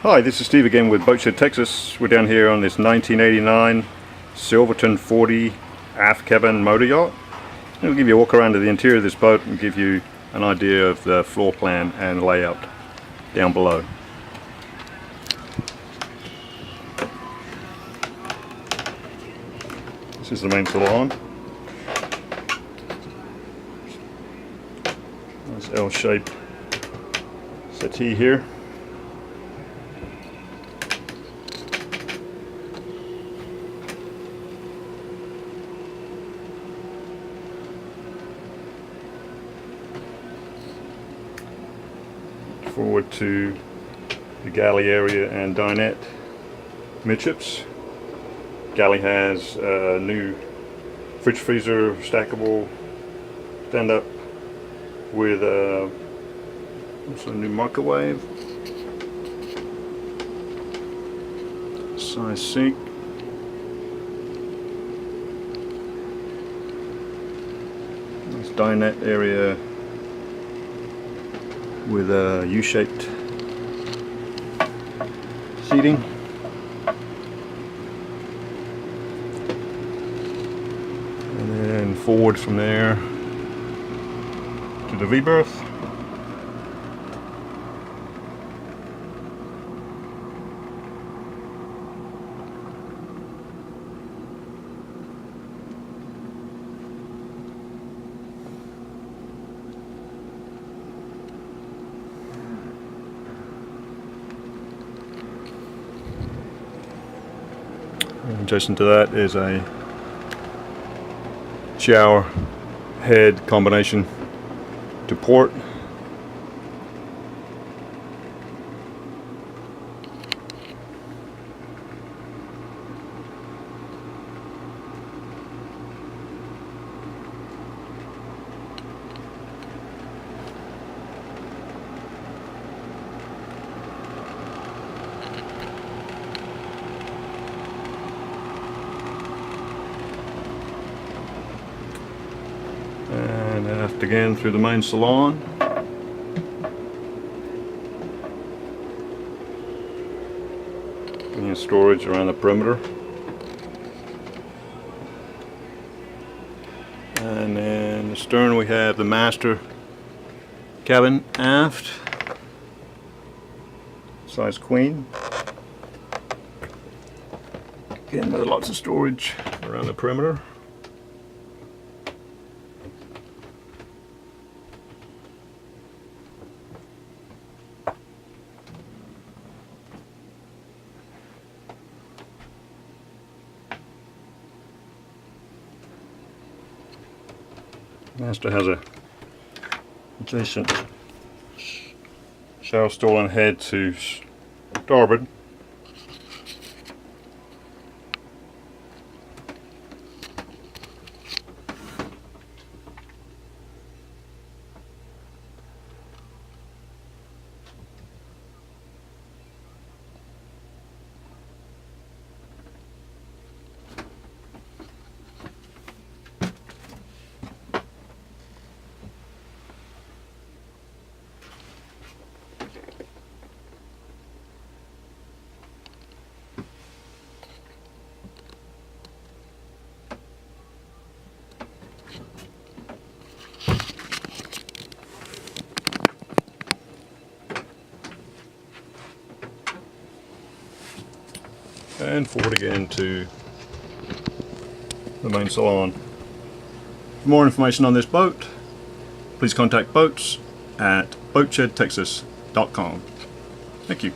Hi, this is Steve again with Boatshed, Texas. We're down here on this 1989 Silverton 40 aft cabin motor yacht. We'll give you a walk around to the interior of this boat and give you an idea of the floor plan and layout down below. This is the main salon. Nice L-shaped settee here. Forward to the galley area and dinette midships. Galley has a new fridge freezer stackable stand up with also a new microwave, size sink, nice dinette area with a U-shaped seating. And then forward from there to the V-berth. Adjacent to that is a shower head combination to port. And aft again through the main salon. Plenty of storage around the perimeter. And then the stern we have the master cabin aft. Size queen. Again with lots of storage around the perimeter. Master has a adjacent shower stall and head to starboard. And forward again to the main salon. For more information on this boat, please contact boats at boatshedtexas.com. Thank you.